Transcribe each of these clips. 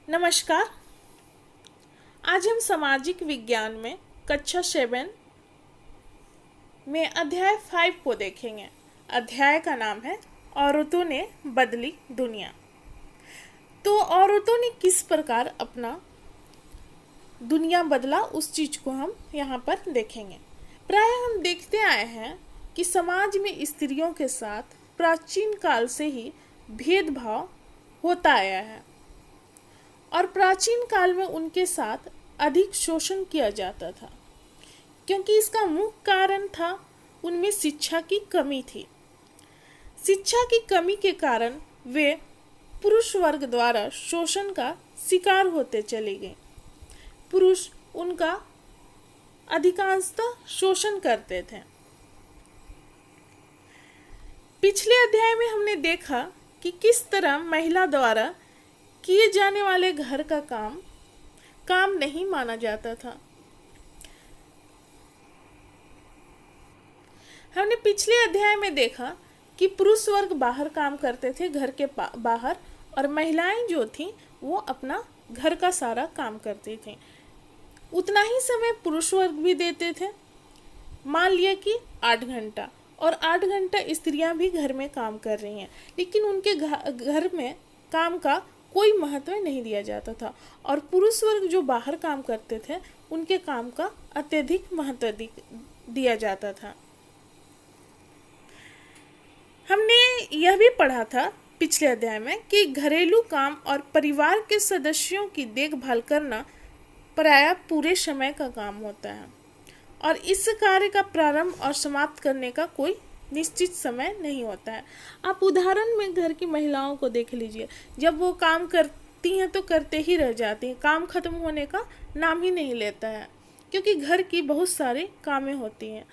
नमस्कार। आज हम सामाजिक विज्ञान में कक्षा 7 में अध्याय 5 को देखेंगे। अध्याय का नाम है औरतों ने बदली दुनिया। तो औरतों ने किस प्रकार अपना दुनिया बदला, उस चीज को हम यहाँ पर देखेंगे। प्राय हम देखते आए हैं कि समाज में स्त्रियों के साथ प्राचीन काल से ही भेदभाव होता आया है और प्राचीन काल में उनके साथ अधिक शोषण किया जाता था, क्योंकि इसका मुख्य कारण था उनमें शिक्षा की कमी थी। शिक्षा की कमी के कारण वे पुरुष वर्ग द्वारा शोषण का शिकार होते चले गए। पुरुष उनका अधिकांशतः शोषण करते थे। पिछले अध्याय में हमने देखा कि किस तरह महिला द्वारा किए जाने वाले घर का काम नहीं माना जाता था। हमने पिछले अध्याय में देखा कि पुरुष वर्ग बाहर काम करते थे, घर के बाहर, और महिलाएं जो थीं वो अपना घर का सारा काम करती थीं। उतना ही समय पुरुष वर्ग भी देते थे। मान लिया कि 8 घंटा, और 8 घंटा स्त्रियां भी घर में काम कर रही हैं, लेकिन उनके घर में काम का कोई महत्व नहीं दिया जाता था, और पुरुष वर्ग जो बाहर काम करते थे उनके काम का अत्यधिक महत्व दिया जाता था। हमने यह भी पढ़ा था पिछले अध्याय में कि घरेलू काम और परिवार के सदस्यों की देखभाल करना प्रायः पूरे समय का काम होता है, और इस कार्य का प्रारंभ और समाप्त करने का कोई निश्चित समय नहीं होता है। आप उदाहरण में घर की महिलाओं को देख लीजिए, जब वो काम करती हैं तो करते ही रह जाती हैं, काम खत्म होने का नाम ही नहीं लेता है, क्योंकि घर की बहुत सारी कामें होती हैं।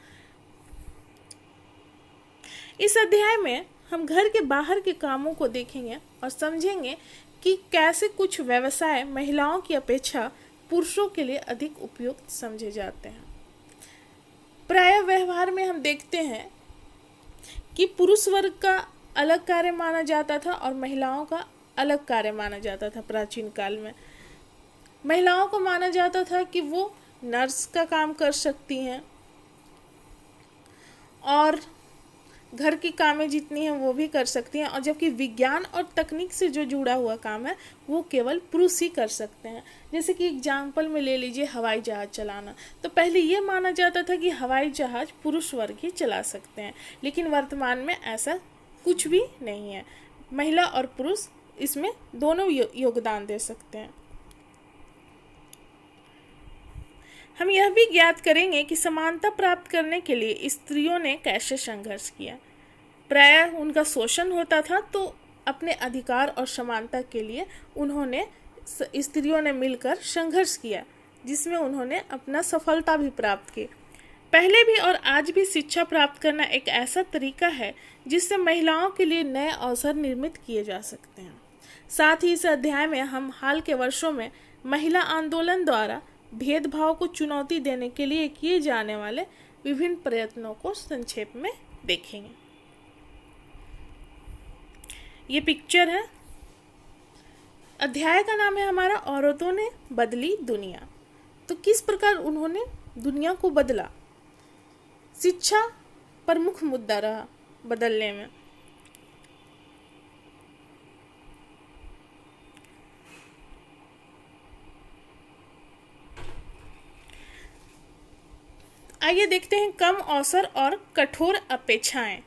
इस अध्याय में हम घर के बाहर के कामों को देखेंगे और समझेंगे कि कैसे कुछ व्यवसाय महिलाओं की अपेक्षा पुरुषों के लिए अधिक उपयुक्त समझे जाते हैं। प्राय व्यवहार में हम देखते हैं कि पुरुष वर्ग का अलग कार्य माना जाता था और महिलाओं का अलग कार्य माना जाता था। प्राचीन काल में महिलाओं को माना जाता था कि वो नर्स का काम कर सकती हैं और घर की कामें जितनी हैं वो भी कर सकती हैं, और जबकि विज्ञान और तकनीक से जो जुड़ा हुआ काम है वो केवल पुरुष ही कर सकते हैं। जैसे कि एग्जाम्पल में ले लीजिए हवाई जहाज चलाना। तो पहले ये माना जाता था कि हवाई जहाज पुरुष वर्ग ही चला सकते हैं, लेकिन वर्तमान में ऐसा कुछ भी नहीं है। महिला और पुरुष इसमें दोनों योगदान दे सकते हैं। हम यह भी ज्ञात करेंगे कि समानता प्राप्त करने के लिए स्त्रियों ने कैसे संघर्ष किया। प्रायः उनका शोषण होता था, तो अपने अधिकार और समानता के लिए स्त्रियों ने मिलकर संघर्ष किया, जिसमें उन्होंने अपना सफलता भी प्राप्त की। पहले भी और आज भी शिक्षा प्राप्त करना एक ऐसा तरीका है जिससे महिलाओं के लिए नए अवसर निर्मित किए जा सकते हैं। साथ ही इस अध्याय में हम हाल के वर्षों में महिला आंदोलन द्वारा भेदभाव को चुनौती देने के लिए किए जाने वाले विभिन्न प्रयत्नों को संक्षेप में देखेंगे। ये पिक्चर है। अध्याय का नाम है हमारा औरतों ने बदली दुनिया। तो किस प्रकार उन्होंने दुनिया को बदला। शिक्षा प्रमुख मुद्दा रहा बदलने में। आइए देखते हैं कम अवसर और कठोर अपेक्षाएं।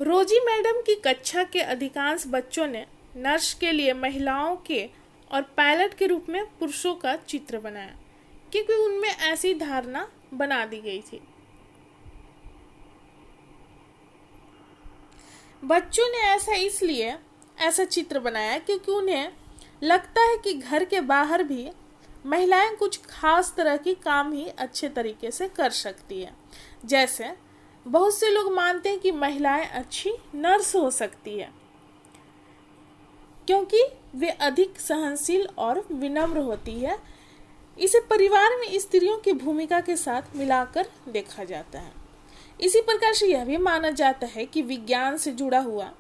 रोजी मैडम की कक्षा के अधिकांश बच्चों ने नर्स के लिए महिलाओं के और पायलट के रूप में पुरुषों का चित्र बनाया, क्योंकि उनमें ऐसी धारणा बना दी गई थी। बच्चों ने इसलिए ऐसा चित्र बनाया क्योंकि उन्हें लगता है कि घर के बाहर भी महिलाएं कुछ खास तरह की काम ही अच्छे तरीके से कर सकती है। जैसे बहुत से लोग मानते हैं कि महिलाएं अच्छी नर्स हो सकती है, क्योंकि वे अधिक सहनशील और विनम्र होती है। इसे परिवार में स्त्रियों की भूमिका के साथ मिलाकर देखा जाता है। इसी प्रकार से यह भी माना जाता है कि विज्ञान से जुड़ा हुआ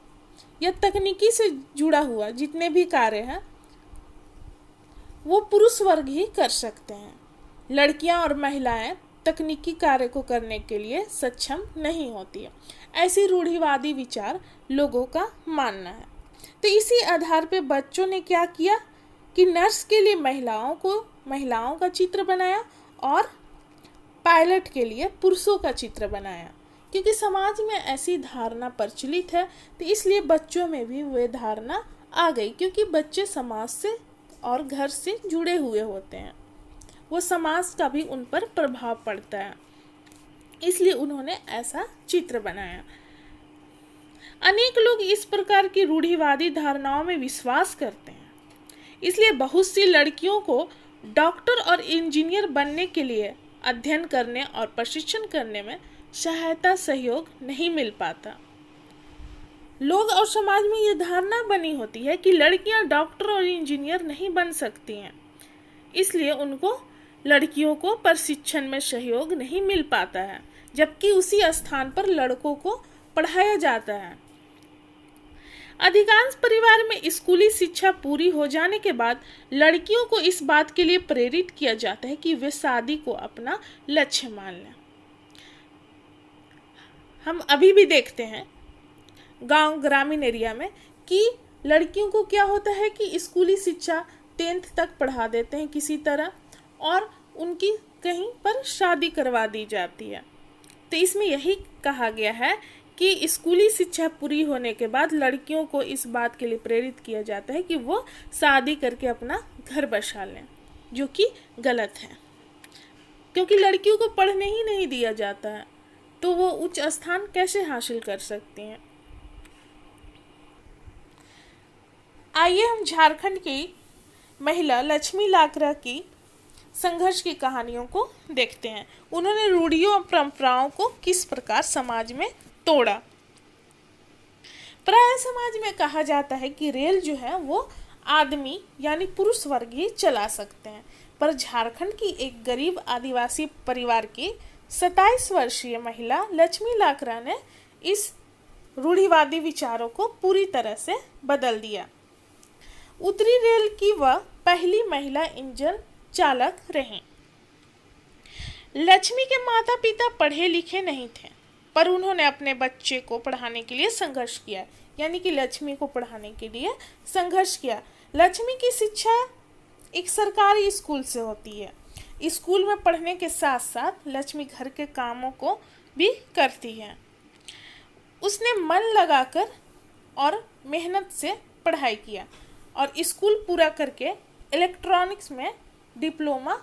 या तकनीकी से जुड़ा हुआ जितने भी कार्य हैं वो पुरुष वर्ग ही कर सकते हैं। लड़कियां और महिलाएं तकनीकी कार्य को करने के लिए सक्षम नहीं होती है, ऐसी रूढ़िवादी विचार लोगों का मानना है। तो इसी आधार पे बच्चों ने क्या किया कि नर्स के लिए महिलाओं का चित्र बनाया और पायलट के लिए पुरुषों का चित्र बनाया। क्योंकि समाज में ऐसी धारणा प्रचलित है, तो इसलिए बच्चों में भी वह धारणा आ गई। क्योंकि बच्चे समाज से और घर से जुड़े हुए होते हैं, वो समाज का भी उन पर प्रभाव पड़ता है, इसलिए उन्होंने ऐसा चित्र बनाया। अनेक लोग इस प्रकार की रूढ़िवादी धारणाओं में विश्वास करते हैं, इसलिए बहुत सी लड़कियों को डॉक्टर और इंजीनियर बनने के लिए अध्ययन करने और प्रशिक्षण करने में सहायता सहयोग नहीं मिल पाता। लोग और समाज में यह धारणा बनी होती है कि लड़कियां डॉक्टर और इंजीनियर नहीं बन सकती हैं, इसलिए उनको लड़कियों को प्रशिक्षण में सहयोग नहीं मिल पाता है, जबकि उसी स्थान पर लड़कों को पढ़ाया जाता है। अधिकांश परिवार में स्कूली शिक्षा पूरी हो जाने के बाद लड़कियों को इस बात के लिए प्रेरित किया जाता है कि वे शादी को अपना लक्ष्य मान लें। हम अभी भी देखते हैं गांव ग्रामीण एरिया में कि लड़कियों को क्या होता है कि स्कूली शिक्षा 10th तक पढ़ा देते हैं किसी तरह, और उनकी कहीं पर शादी करवा दी जाती है। तो इसमें यही कहा गया है कि स्कूली शिक्षा पूरी होने के बाद लड़कियों को इस बात के लिए प्रेरित किया जाता है कि वो शादी करके अपना घर बसा लें, जो कि गलत है। क्योंकि लड़कियों को पढ़ने ही नहीं दिया जाता है, तो वो उच्च स्थान कैसे हासिल कर सकती हैं। आइए हम झारखंड की महिला लक्ष्मी लाकरा की संघर्ष की कहानियों को देखते हैं। उन्होंने रूढ़ियों और परंपराओं को किस प्रकार समाज में तोड़ा। प्राय समाज में कहा जाता है कि रेल जो है वो आदमी यानी पुरुष वर्ग ही चला सकते हैं, पर झारखंड की एक गरीब आदिवासी परिवार की 27 वर्षीय महिला लक्ष्मी लाकरा ने इस रूढ़िवादी विचारों को पूरी तरह से बदल दिया। उत्तरी रेल की वह पहली महिला इंजन चालक रहीं। लक्ष्मी के माता पिता पढ़े लिखे नहीं थे, पर उन्होंने अपने बच्चे को पढ़ाने के लिए संघर्ष किया, यानी कि लक्ष्मी को पढ़ाने के लिए संघर्ष किया। लक्ष्मी की शिक्षा एक सरकारी स्कूल से होती है। स्कूल में पढ़ने के साथ साथ लक्ष्मी घर के कामों को भी करती है। उसने मन लगाकर और मेहनत से पढ़ाई किया और स्कूल पूरा करके इलेक्ट्रॉनिक्स में डिप्लोमा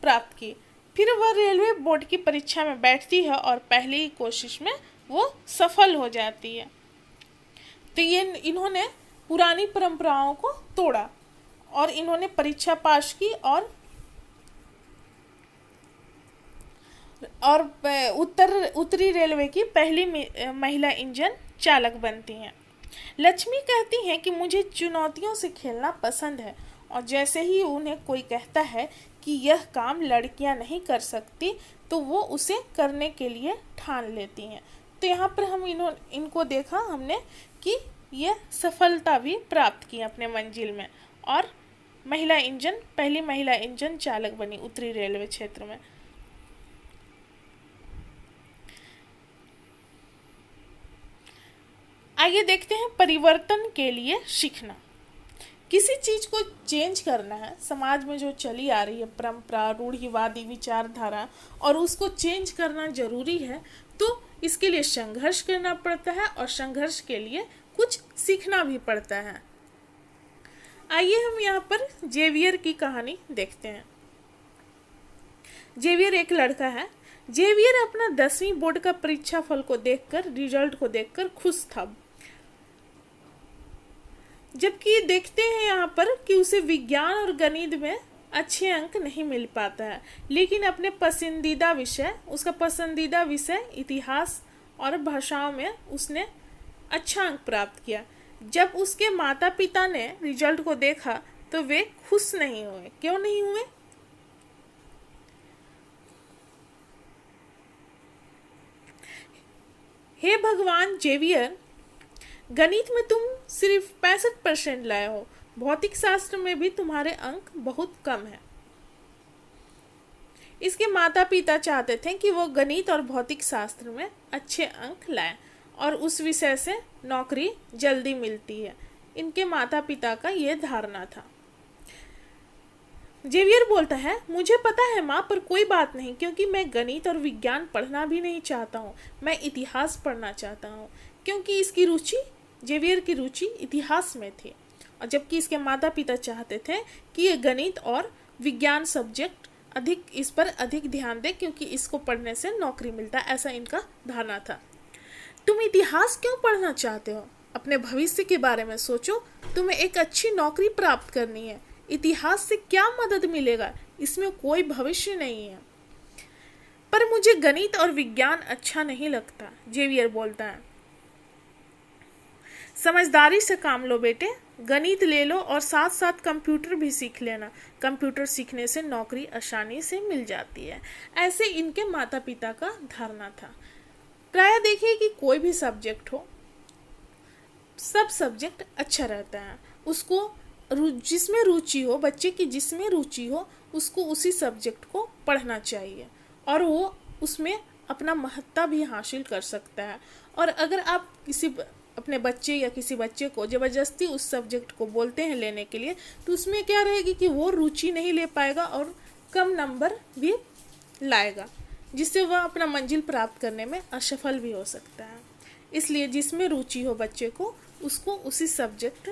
प्राप्त की। फिर वह रेलवे बोर्ड की परीक्षा में बैठती है और पहली ही कोशिश में वो सफल हो जाती है। तो ये इन्होंने पुरानी परंपराओं को तोड़ा और इन्होंने परीक्षा पास की और उत्तरी रेलवे की पहली महिला इंजन चालक बनती हैं। लक्ष्मी कहती हैं कि मुझे चुनौतियों से खेलना पसंद है, और जैसे ही उन्हें कोई कहता है कि यह काम लड़कियां नहीं कर सकती, तो वो उसे करने के लिए ठान लेती हैं। तो यहाँ पर हम इनको देखा हमने कि यह सफलता भी प्राप्त की अपने मंजिल में, और पहली महिला इंजन चालक बनी उत्तरी रेलवे क्षेत्र में। आइए देखते हैं परिवर्तन के लिए सीखना। किसी चीज को चेंज करना है, समाज में जो चली आ रही है परंपरा, रूढ़िवादी विचारधारा, और उसको चेंज करना जरूरी है, तो इसके लिए संघर्ष करना पड़ता है और संघर्ष के लिए कुछ सीखना भी पड़ता है। आइए हम यहाँ पर जेवियर की कहानी देखते हैं। जेवियर एक लड़का है। जेवियर अपना 10वीं बोर्ड का परीक्षा फल को देखकर, रिजल्ट को देखकर खुश था, जबकि देखते हैं यहाँ पर कि उसे विज्ञान और गणित में अच्छे अंक नहीं मिल पाता है, लेकिन अपने उसका पसंदीदा विषय इतिहास और भाषाओं में उसने अच्छा अंक प्राप्त किया। जब उसके माता पिता ने रिजल्ट को देखा तो वे खुश नहीं हुए। क्यों नहीं हुए? हे भगवान जेवियर, गणित में तुम सिर्फ 65% लाए हो, भौतिक शास्त्र में भी तुम्हारे अंक बहुत कम है। इसके माता पिता चाहते थे कि वो गणित और भौतिक शास्त्र में अच्छे अंक लाए और उस विषय से नौकरी जल्दी मिलती है। इनके माता पिता का ये धारणा था। जेवियर बोलता है, मुझे पता है माँ, पर कोई बात नहीं, क्योंकि मैं गणित और विज्ञान पढ़ना भी नहीं चाहता हूँ, मैं इतिहास पढ़ना चाहता हूँ। क्योंकि इसकी रुचि, जेवियर की रुचि इतिहास में थी, और जबकि इसके माता पिता चाहते थे कि ये गणित और विज्ञान सब्जेक्ट इस पर अधिक ध्यान दे, क्योंकि इसको पढ़ने से नौकरी मिलता है, ऐसा इनका धारणा था। तुम इतिहास क्यों पढ़ना चाहते हो? अपने भविष्य के बारे में सोचो, तुम्हें एक अच्छी नौकरी प्राप्त करनी है। इतिहास से क्या मदद मिलेगा? इसमें कोई भविष्य नहीं है। पर मुझे गणित और विज्ञान अच्छा नहीं लगता, जेवियर बोलता है। समझदारी से काम लो बेटे, गणित ले लो और साथ साथ कंप्यूटर भी सीख लेना। कंप्यूटर सीखने से नौकरी आसानी से मिल जाती है। ऐसे इनके माता पिता का धारणा था। प्रायः देखिए कि कोई भी सब्जेक्ट हो, सब सब्जेक्ट अच्छा रहता है। उसको जिसमें रुचि हो, बच्चे की जिसमें रुचि हो, उसको उसी सब्जेक्ट को पढ़ना चाहिए और वो उसमें अपना महत्ता भी हासिल कर सकता है। और अगर आप अपने बच्चे या किसी बच्चे को ज़बरदस्ती उस सब्जेक्ट को बोलते हैं लेने के लिए, तो उसमें क्या रहेगी कि वो रुचि नहीं ले पाएगा और कम नंबर भी लाएगा, जिससे वह अपना मंजिल प्राप्त करने में असफल भी हो सकता है। इसलिए जिसमें रुचि हो बच्चे को, उसको उसी सब्जेक्ट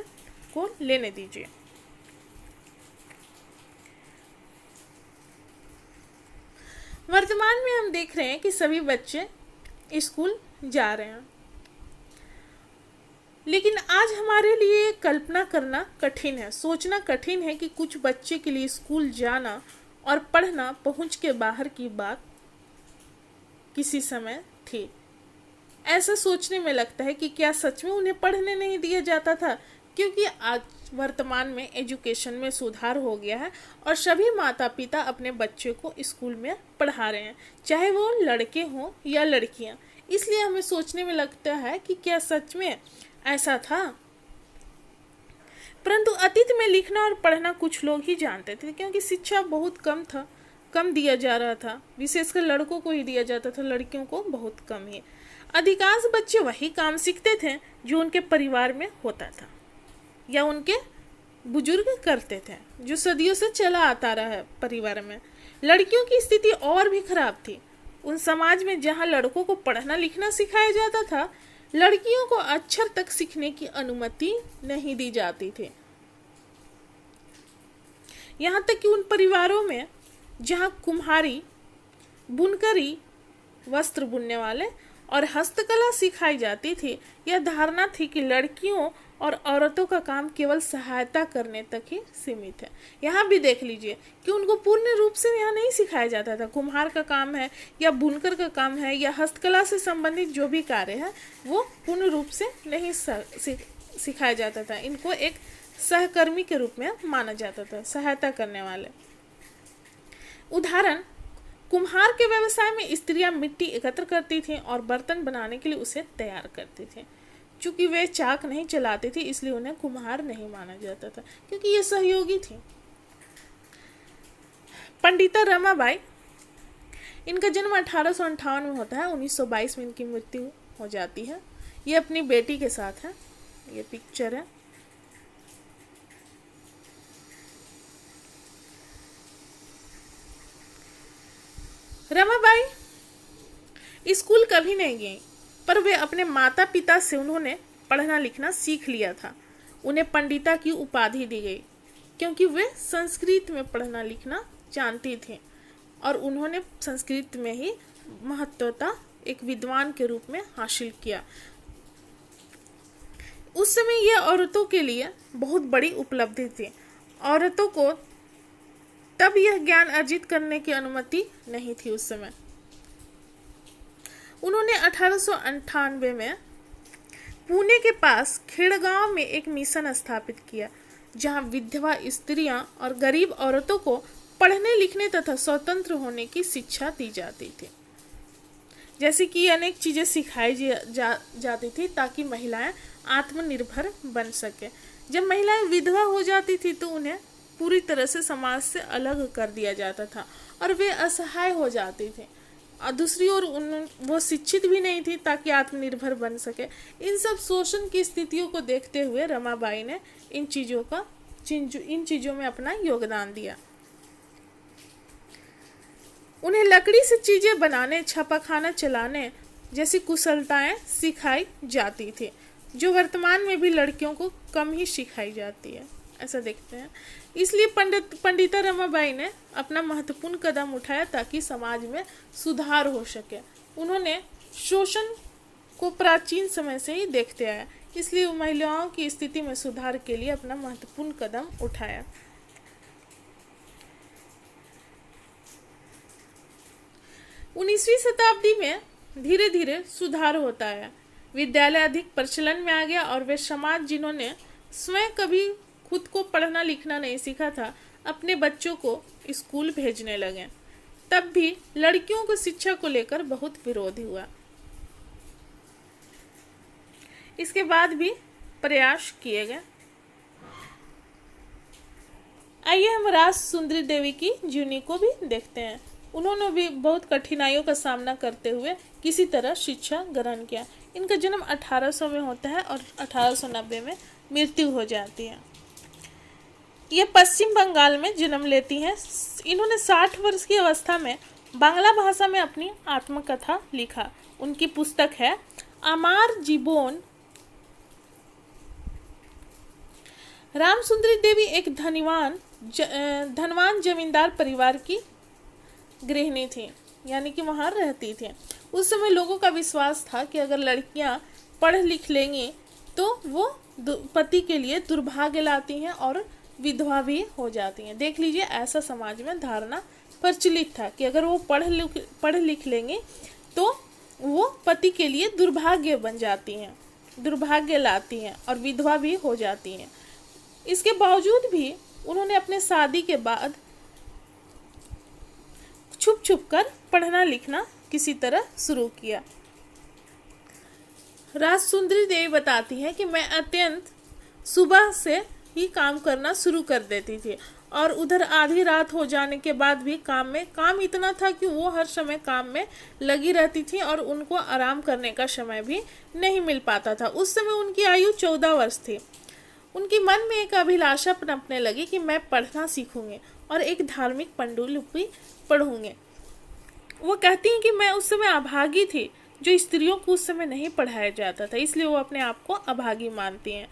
को लेने दीजिए। वर्तमान में हम देख रहे हैं कि सभी बच्चे स्कूल जा रहे हैं, लेकिन आज हमारे लिए कल्पना करना कठिन है, सोचना कठिन है कि कुछ बच्चे के लिए स्कूल जाना और पढ़ना पहुंच के बाहर की बात किसी समय थी। ऐसा सोचने में लगता है कि क्या सच में उन्हें पढ़ने नहीं दिया जाता था, क्योंकि आज वर्तमान में एजुकेशन में सुधार हो गया है और सभी माता पिता अपने बच्चे को स्कूल में पढ़ा रहे हैं, चाहे वो लड़के हों या लड़कियां। इसलिए हमें सोचने में लगता है कि क्या सच में ऐसा था। परंतु अतीत में लिखना और पढ़ना कुछ लोग ही जानते थे, क्योंकि शिक्षा बहुत कम दिया जा रहा था, विशेषकर लड़कों को ही दिया जाता था, लड़कियों को बहुत कम ही। अधिकांश बच्चे वही काम सीखते थे जो उनके परिवार में होता था या उनके बुजुर्ग करते थे, जो सदियों से चला आता रहा है परिवार में। लड़कियों की स्थिति और भी खराब थी। उन समाज में जहाँ लड़कों को पढ़ना लिखना सिखाया जाता था, लड़कियों को अक्षर तक सीखने की अनुमति नहीं दी जाती थी। यहाँ तक कि उन परिवारों में जहाँ कुम्हारी, बुनकरी, वस्त्र बुनने वाले और हस्तकला सिखाई जाती थी, यह धारणा थी कि लड़कियों और औरतों का काम केवल सहायता करने तक ही सीमित है। यहाँ भी देख लीजिए कि उनको पूर्ण रूप से यहाँ नहीं सिखाया जाता था। कुम्हार का काम है या बुनकर का काम है या हस्तकला से संबंधित जो भी कार्य है, वो पूर्ण रूप से नहीं सिखाया जाता था। इनको एक सहकर्मी के रूप में माना जाता था, सहायता करने वाले। उदाहरण, कुम्हार के व्यवसाय में स्त्रियां मिट्टी एकत्र करती थीं और बर्तन बनाने के लिए उसे तैयार करती थीं। चूंकि वे चाक नहीं चलाती थी, इसलिए उन्हें कुम्हार नहीं माना जाता था, क्योंकि ये सहयोगी थी। पंडिता रमाबाई, इनका जन्म 1858 में होता है, 1922 में इनकी मृत्यु हो जाती है। ये अपनी बेटी के साथ है, ये पिक्चर है। रमाबाई स्कूल कभी नहीं गई, पर वे अपने माता पिता से उन्होंने पढ़ना लिखना सीख लिया था। उन्हें पंडिता की उपाधि दी गई क्योंकि वे संस्कृत में पढ़ना लिखना जानती थीं और उन्होंने संस्कृत में ही महत्वता एक विद्वान के रूप में हासिल किया। उस समय यह औरतों के लिए बहुत बड़ी उपलब्धि थी। औरतों को तब यह ज्ञान अर्जित करने की अनुमति नहीं थी उस समय। उन्होंने 1898 में पुणे के पास खेड़गांव में एक मिशन स्थापित किया, जहां विधवा स्त्रियां और गरीब औरतों को पढ़ने लिखने तथा स्वतंत्र होने की शिक्षा दी जाती थी। जैसे कि अनेक चीजें सिखाई जाती थी ताकि महिलाएं आत्मनिर्भर बन सके। जब महिलाएं विधवा हो जाती थी तो उन्हें पूरी तरह से समाज से अलग कर दिया जाता था और वे असहाय हो जाती थी। और दूसरी ओर वो शिक्षित भी नहीं थी ताकि आत्मनिर्भर बन सके। इन सब शोषण की स्थितियों को देखते हुए रमाबाई ने इन चीज़ों में अपना योगदान दिया। उन्हें लकड़ी से चीज़ें बनाने, छापाखाना चलाने जैसी कुशलताएं सिखाई जाती थी, जो वर्तमान में भी लड़कियों को कम ही सिखाई जाती है, ऐसा देखते हैं। इसलिए पंडिता रमाबाई ने अपना महत्वपूर्ण कदम उठाया ताकि समाज में सुधार हो सके। उन्होंने शोषण को प्राचीन समय से ही देखते आया, इसलिए महिलाओं की स्थिति में सुधार के लिए अपना महत्वपूर्ण कदम उठाया। 19वीं शताब्दी में धीरे धीरे सुधार होता है। विद्यालय अधिक प्रचलन में आ गया और वे समाज जिन्होंने स्वयं कभी खुद को पढ़ना लिखना नहीं सीखा था, अपने बच्चों को स्कूल भेजने लगे। तब भी लड़कियों को शिक्षा को लेकर बहुत विरोध हुआ। इसके बाद भी प्रयास किए गए। आइए हम राज सुंदरी देवी की जीवनी को भी देखते हैं। उन्होंने भी बहुत कठिनाइयों का सामना करते हुए किसी तरह शिक्षा ग्रहण किया। इनका जन्म 1800 में होता है और 1890 में मृत्यु हो जाती है। ये पश्चिम बंगाल में जन्म लेती हैं। इन्होंने 60 वर्ष की अवस्था में बांग्ला भाषा में अपनी आत्मकथा लिखा। उनकी पुस्तक है आमार जीवन। राम सुंदरी देवी एक धनवान जमींदार परिवार की गृहिणी थी, यानी कि वहाँ रहती थी। उस समय लोगों का विश्वास था कि अगर लड़कियाँ पढ़ लिख लेंगी तो वो पति के लिए दुर्भाग्य लाती हैं और विधवा भी हो जाती हैं। देख लीजिए, ऐसा समाज में धारणा प्रचलित था कि अगर वो पढ़ लिख लेंगी तो वो पति के लिए दुर्भाग्य बन जाती हैं, दुर्भाग्य लाती हैं और विधवा भी हो जाती हैं। इसके बावजूद भी उन्होंने अपने शादी के बाद छुप छुप कर पढ़ना लिखना किसी तरह शुरू किया। राज सुंदरी देवी बताती हैं कि मैं अत्यंत सुबह से ही काम करना शुरू कर देती थी और उधर आधी रात हो जाने के बाद भी काम इतना था कि वो हर समय काम में लगी रहती थी और उनको आराम करने का समय भी नहीं मिल पाता था। उस समय उनकी आयु 14 वर्ष थी। उनकी मन में एक अभिलाषा पनपने लगी कि मैं पढ़ना सीखूंगी और एक धार्मिक पांडुलिपि पढ़ूंगी। वो कहती हैं कि मैं उस समय अभागी थी, जो स्त्रियों को उस समय नहीं पढ़ाया जाता था, इसलिए वो अपने आप को अभागी मानती हैं।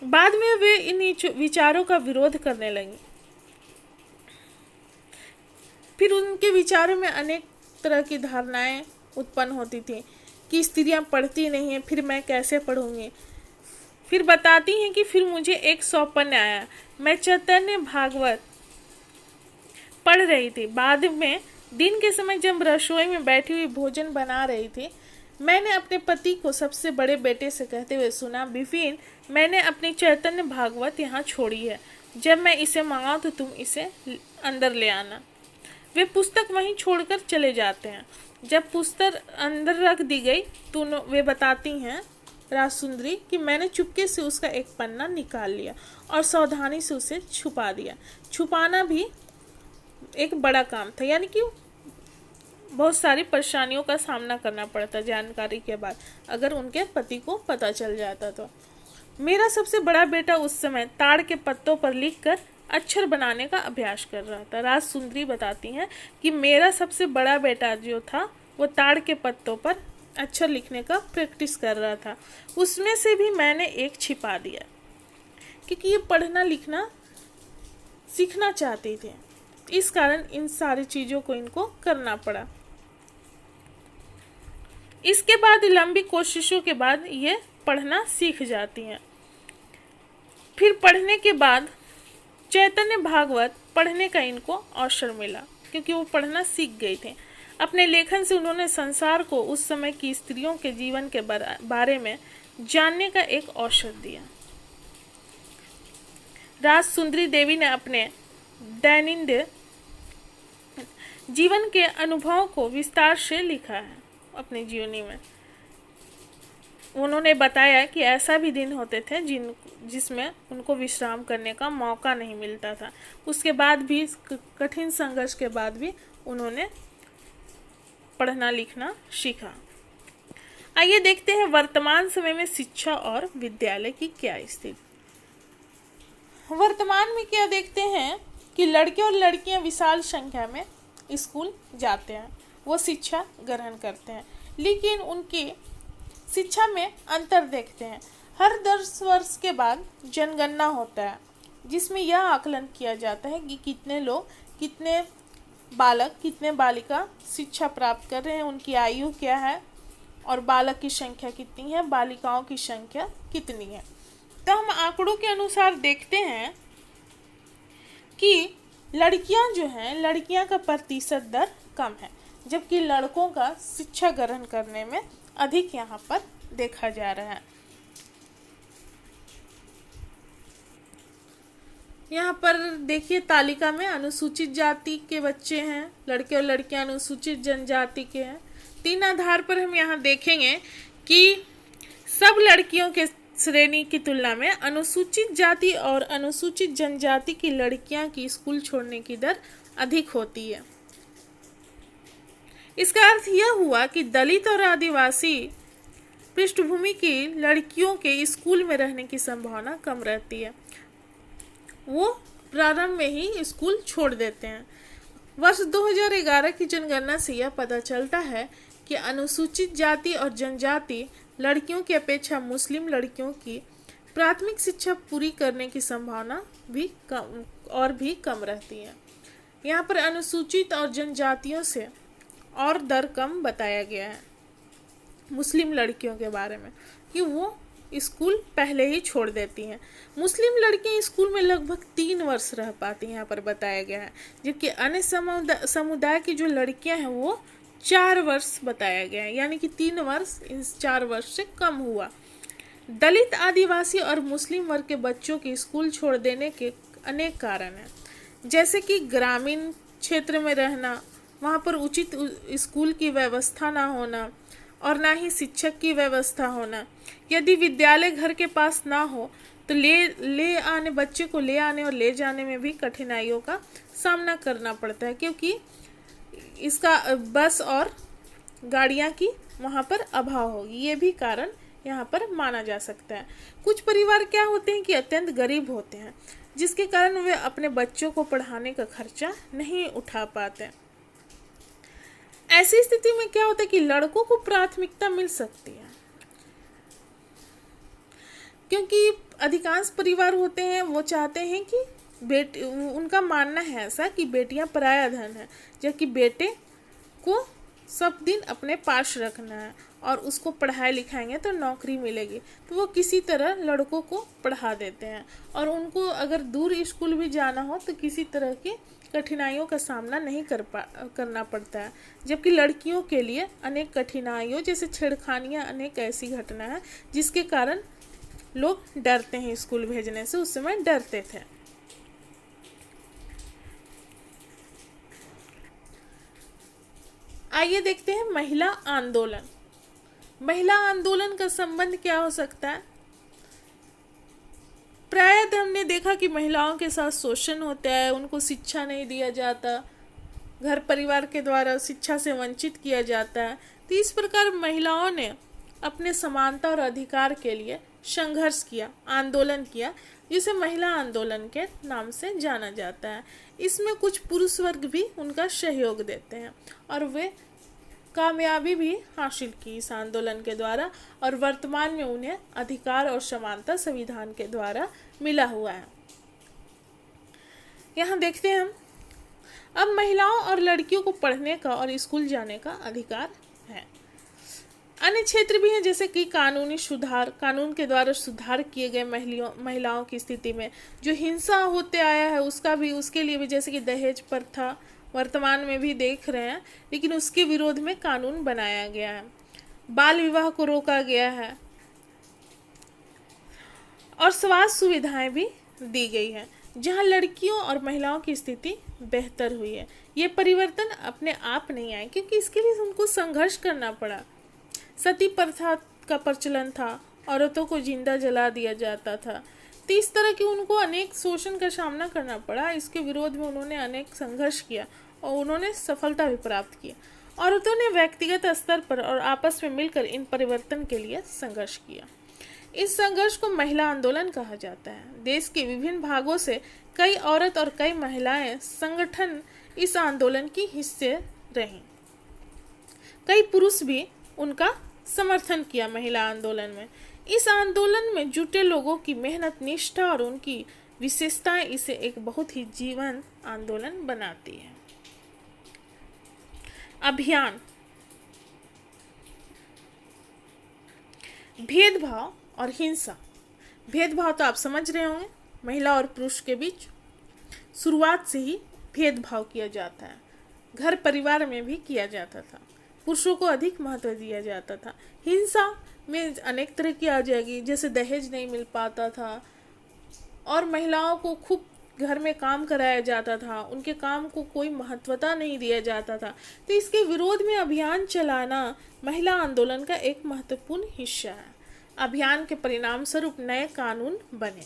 बाद में वे इन विचारों का विरोध करने लगी। फिर उनके विचारों में अनेक तरह की धारणाएं उत्पन्न होती थी कि स्त्रियां पढ़ती नहीं हैं, फिर मैं कैसे पढ़ूंगी। फिर बताती हैं कि फिर मुझे एक सौपन आया, मैं चैतन्य भागवत पढ़ रही थी। बाद में दिन के समय जब रसोई में बैठी हुई भोजन बना रही थी, मैंने अपने पति को सबसे बड़े बेटे से कहते हुए सुना, बिपिन, मैंने अपनी चैतन्य भागवत यहाँ छोड़ी है, जब मैं इसे मंगाऊं तो तुम इसे अंदर ले आना। वे पुस्तक वहीं छोड़कर चले जाते हैं। जब पुस्तक अंदर रख दी गई तो वे बताती हैं राजसुंदरी कि मैंने चुपके से उसका एक पन्ना निकाल लिया और सावधानी से उसे छुपा दिया। छुपाना भी एक बड़ा काम था, यानी कि बहुत सारी परेशानियों का सामना करना पड़ता जानकारी के बाद, अगर उनके पति को पता चल जाता तो। मेरा सबसे बड़ा बेटा उस समय ताड़ के पत्तों पर लिखकर अक्षर बनाने का अभ्यास कर रहा था। राजसुंदरी बताती हैं कि मेरा सबसे बड़ा बेटा जो था वो ताड़ के पत्तों पर अक्षर लिखने का प्रैक्टिस कर रहा था। उसमें से भी मैंने एक छिपा दिया, क्योंकि ये पढ़ना लिखना सीखना चाहती थी। इस कारण इन सारी चीज़ों को इनको करना पड़ा। इसके बाद लंबी कोशिशों के बाद ये पढ़ना सीख जाती हैं। फिर पढ़ने के बाद चैतन्य भागवत पढ़ने का इनको अवसर मिला, क्योंकि वो पढ़ना सीख गई थी। अपने लेखन से उन्होंने संसार को उस समय की स्त्रियों के जीवन के बारे में जानने का एक अवसर दिया। राज सुंदरी देवी ने अपने दैनंदिन जीवन के अनुभवों को विस्तार से लिखा है अपनी जीवनी में। उन्होंने बताया कि ऐसा भी दिन होते थे जिसमें उनको विश्राम करने का मौका नहीं मिलता था। उसके बाद भी, कठिन संघर्ष के बाद भी उन्होंने पढ़ना लिखना सीखा। आइए देखते हैं वर्तमान समय में शिक्षा और विद्यालय की क्या स्थिति। वर्तमान में क्या देखते हैं कि लड़के और लड़कियां विशाल संख्या में स्कूल जाते हैं, वो शिक्षा ग्रहण करते हैं, लेकिन उनकी शिक्षा में अंतर देखते हैं। हर 10 वर्ष के बाद जनगणना होता है, जिसमें यह आकलन किया जाता है कि कितने लोग, कितने बालक, कितने बालिका शिक्षा प्राप्त कर रहे हैं, उनकी आयु क्या है और बालक की संख्या कितनी है, बालिकाओं की संख्या कितनी है। तो हम आंकड़ों के अनुसार देखते हैं कि लड़कियां जो हैं, लड़कियां का प्रतिशत दर कम है, जबकि लड़कों का शिक्षा ग्रहण करने में अधिक यहाँ पर देखा जा रहा है। यहाँ पर देखिए तालिका में अनुसूचित जाति के बच्चे हैं, लड़के और लड़कियां अनुसूचित जनजाति के हैं। 3 आधार पर हम यहाँ देखेंगे कि सब लड़कियों के श्रेणी की तुलना में अनुसूचित जाति और अनुसूचित जनजाति की लड़कियां की स्कूल छोड़ने की दर अधिक होती है। इसका अर्थ यह हुआ कि दलित और आदिवासी पृष्ठभूमि की लड़कियों के स्कूल में रहने की संभावना कम रहती है, वो प्रारंभ में ही स्कूल छोड़ देते हैं। वर्ष 2011 की जनगणना से यह पता चलता है कि अनुसूचित जाति और जनजाति लड़कियों की अपेक्षा मुस्लिम लड़कियों की प्राथमिक शिक्षा पूरी करने की संभावना भी कम रहती है। यहाँ पर अनुसूचित और जनजातियों से और दर कम बताया गया है मुस्लिम लड़कियों के बारे में, कि वो स्कूल पहले ही छोड़ देती हैं। मुस्लिम लड़कियां स्कूल में लगभग 3 वर्ष रह पाती हैं, यहाँ पर बताया गया है, जबकि अन्य समुदाय की जो लड़कियां हैं वो 4 वर्ष बताया गया है, यानी कि 3 वर्ष इस 4 वर्ष से कम हुआ। दलित, आदिवासी और मुस्लिम वर्ग के बच्चों के स्कूल छोड़ देने के अनेक कारण हैं, जैसे कि ग्रामीण क्षेत्र में रहना, वहाँ पर उचित स्कूल की व्यवस्था ना होना और ना ही शिक्षक की व्यवस्था होना। यदि विद्यालय घर के पास ना हो तो बच्चे को ले आने और ले जाने में भी कठिनाइयों का सामना करना पड़ता है, क्योंकि इसका बस और गाड़ियाँ की वहाँ पर अभाव होगी, ये भी कारण यहाँ पर माना जा सकता है। कुछ परिवार क्या होते हैं कि अत्यंत गरीब होते हैं, जिसके कारण वे अपने बच्चों को पढ़ाने का खर्चा नहीं उठा पाते। ऐसी स्थिति में क्या होता है कि लड़कों को प्राथमिकता मिल सकती है, क्योंकि अधिकांश परिवार होते हैं वो चाहते हैं कि उनका मानना है ऐसा कि बेटियां पराया धन है, जबकि बेटे को सब दिन अपने पास रखना है और उसको पढ़ाई लिखाएंगे तो नौकरी मिलेगी, तो वो किसी तरह लड़कों को पढ़ा देते हैं और उनको अगर दूर स्कूल भी जाना हो तो किसी तरह की कठिनाइयों का सामना नहीं करना पड़ता है। जबकि लड़कियों के लिए अनेक कठिनाइयों जैसे छेड़खानियाँ, अनेक ऐसी घटना है जिसके कारण लोग डरते हैं स्कूल भेजने से, उस समय डरते थे। आइए देखते हैं महिला आंदोलन। महिला आंदोलन का संबंध क्या हो सकता है? प्रायः हमने देखा कि महिलाओं के साथ शोषण होता है, उनको शिक्षा नहीं दिया जाता, घर परिवार के द्वारा शिक्षा से वंचित किया जाता है। तो इस प्रकार महिलाओं ने अपने समानता और अधिकार के लिए संघर्ष किया, आंदोलन किया, जिसे महिला आंदोलन के नाम से जाना जाता है। इसमें कुछ पुरुष वर्ग भी उनका सहयोग देते हैं और वे कामयाबी भी हासिल की इस आंदोलन के द्वारा, और वर्तमान में उन्हें अधिकार और समानता संविधान के द्वारा मिला हुआ है। यहाँ देखते हैं हम, अब महिलाओं और लड़कियों को पढ़ने का और स्कूल जाने का अधिकार है। अन्य क्षेत्र भी हैं, जैसे कि कानूनी सुधार, कानून के द्वारा सुधार किए गए महिलाओं की स्थिति में जो हिंसा होते आया है उसके लिए भी, जैसे कि दहेज प्रथा वर्तमान में भी देख रहे हैं, लेकिन उसके विरोध में कानून बनाया गया है। बाल विवाह को रोका गया है और स्वास्थ्य सुविधाएं भी दी गई है, जहां लड़कियों और महिलाओं की स्थिति बेहतर हुई है। ये परिवर्तन अपने आप नहीं आए, क्योंकि इसके लिए उनको संघर्ष करना पड़ा। सती प्रथा का प्रचलन था, औरतों को जिंदा जला दिया जाता था। तो इस तरह की उनको अनेक शोषण का सामना करना पड़ा। इसके विरोध में उन्होंने अनेक संघर्ष किया और उन्होंने सफलता भी प्राप्त की। औरतों ने व्यक्तिगत स्तर पर और आपस में मिलकर इन परिवर्तन के लिए संघर्ष किया। इस संघर्ष को महिला आंदोलन कहा जाता है। देश के विभिन्न भागों से कई औरत और कई महिलाएं संगठन इस आंदोलन की हिस्से रहीं। कई पुरुष भी उनका समर्थन किया महिला आंदोलन में। इस आंदोलन में जुटे लोगों की मेहनत, निष्ठा और उनकी विशेषताएं इसे एक बहुत ही जीवंत आंदोलन बनाती है। अभियान। भेदभाव और हिंसा। भेदभाव तो आप समझ रहे होंगे, महिला और पुरुष के बीच शुरुआत से ही भेदभाव किया जाता है। घर परिवार में भी किया जाता था, पुरुषों को अधिक महत्व दिया जाता था। हिंसा में अनेक तरह की आ जाएगी, जैसे दहेज नहीं मिल पाता था और महिलाओं को खूब घर में काम कराया जाता था, उनके काम को कोई महत्वता नहीं दिया जाता था। तो इसके विरोध में अभियान चलाना महिला आंदोलन का एक महत्वपूर्ण हिस्सा है। अभियान के परिणाम स्वरूप नए कानून बने।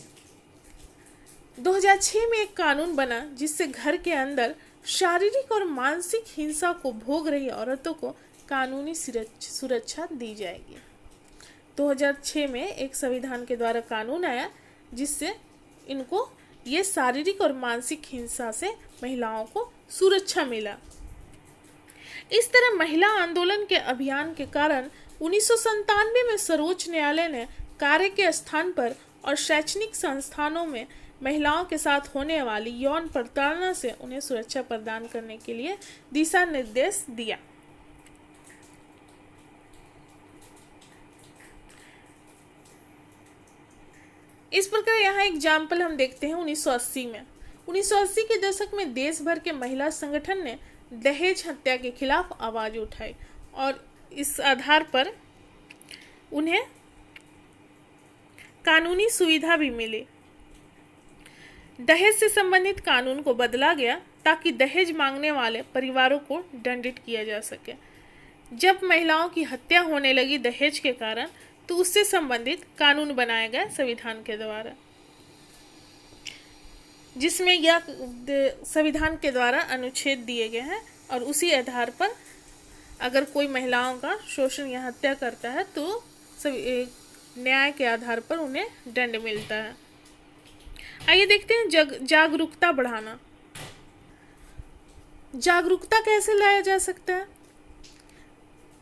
2006 में एक कानून बना जिससे घर के अंदर शारीरिक और मानसिक हिंसा को भोग रही औरतों को कानूनी सुरक्षा दी जाएगी। 2006 में एक संविधान के द्वारा कानून आया जिससे इनको ये शारीरिक और मानसिक हिंसा से महिलाओं को सुरक्षा मिला। इस तरह महिला आंदोलन के अभियान के कारण 1997 में सर्वोच्च न्यायालय ने कार्य के स्थान पर और शैक्षणिक संस्थानों में महिलाओं के साथ होने वाली यौन प्रताड़ना से उन्हें सुरक्षा प्रदान करने के लिए दिशा निर्देश दिया। इस प्रकार यहाँ एग्जाम्पल हम देखते हैं 1980 में। 1980 के दशक में देश भर के महिला संगठन ने दहेज हत्या के खिलाफ आवाज उठाई और इस आधार पर उन्हें कानूनी सुविधा भी मिली। दहेज से संबंधित कानून को बदला गया ताकि दहेज मांगने वाले परिवारों को दंडित किया जा सके। जब महिलाओं की हत्या होने लगी दहेज के कारण, तो उससे संबंधित कानून बनाया गया संविधान के द्वारा, जिसमें यह संविधान के द्वारा अनुच्छेद दिए गए हैं और उसी आधार पर अगर कोई महिलाओं का शोषण या हत्या करता है तो न्याय के आधार पर उन्हें दंड मिलता है। आइए देखते हैं जागरूकता बढ़ाना। जागरूकता कैसे लाया जा सकता है?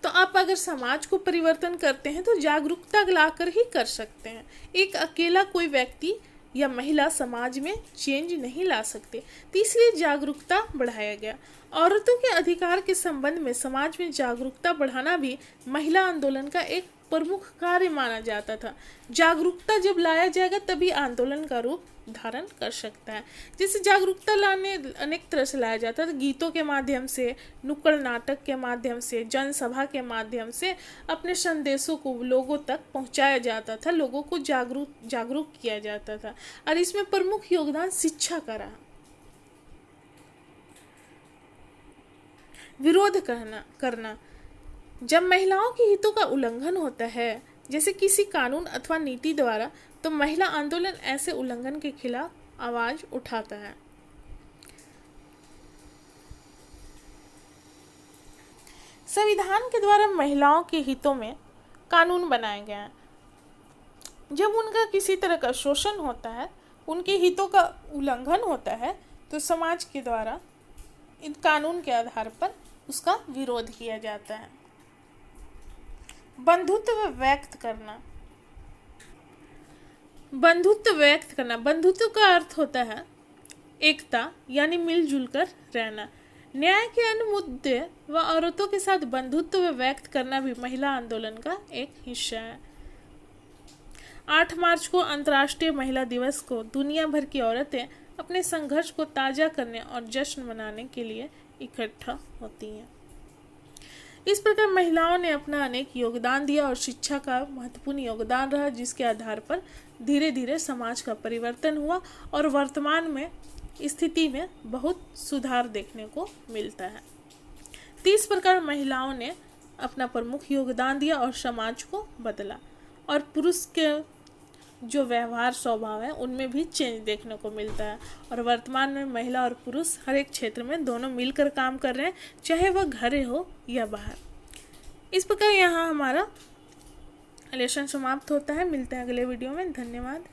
तो आप अगर समाज को परिवर्तन करते हैं तो जागरूकता लाकर ही कर सकते हैं। एक अकेला कोई व्यक्ति या महिला समाज में चेंज नहीं ला सकते, तो इसलिए जागरूकता बढ़ाया गया। औरतों के अधिकार के संबंध में समाज में जागरूकता बढ़ाना भी महिला आंदोलन का एक प्रमुख कार्य माना जाता था। जागरूकता जब लाया जाएगा तभी आंदोलन का रूप धारण कर सकता है। जैसे जागरूकता लाने अनेक तरह से लाया जाता है, गीतों के माध्यम से, नुक्कड़ नाटक के माध्यम से, जनसभा के माध्यम से अपने संदेशों को लोगों तक पहुंचाया जाता था, लोगों को जागरूक किया जाता था और इसमें प्रमुख योगदान शिक्षा का रहा। विरोध करना जब महिलाओं के हितों का उल्लंघन होता है, जैसे किसी कानून अथवा नीति द्वारा, तो महिला आंदोलन ऐसे उल्लंघन के खिलाफ आवाज उठाता है। संविधान के द्वारा महिलाओं के हितों में कानून बनाए गए हैं। जब उनका किसी तरह का शोषण होता है, उनके हितों का उल्लंघन होता है, तो समाज के द्वारा इन कानून के आधार पर उसका विरोध किया जाता है। बंधुत्व व्यक्त करना। बंधुत्व का अर्थ होता है एकता, यानी मिलजुल कर रहना। न्याय के अन्य मुद्दे व औरतों के साथ बंधुत्व व्यक्त करना भी महिला आंदोलन का एक हिस्सा है। 8 मार्च को अंतर्राष्ट्रीय महिला दिवस को दुनिया भर की औरतें अपने संघर्ष को ताज़ा करने और जश्न मनाने के लिए इकट्ठा होती हैं। इस प्रकार महिलाओं ने अपना अनेक योगदान दिया और शिक्षा का महत्वपूर्ण योगदान रहा, जिसके आधार पर धीरे धीरे समाज का परिवर्तन हुआ और वर्तमान में स्थिति में बहुत सुधार देखने को मिलता है। तो इस प्रकार महिलाओं ने अपना प्रमुख योगदान दिया और समाज को बदला। और पुरुष के जो व्यवहार स्वभाव है उनमें भी चेंज देखने को मिलता है। और वर्तमान में महिला और पुरुष हर एक क्षेत्र में दोनों मिलकर काम कर रहे हैं, चाहे वह घरे हो या बाहर। इस प्रकार यहाँ हमारा लेसन समाप्त होता है। मिलते हैं अगले वीडियो में। धन्यवाद।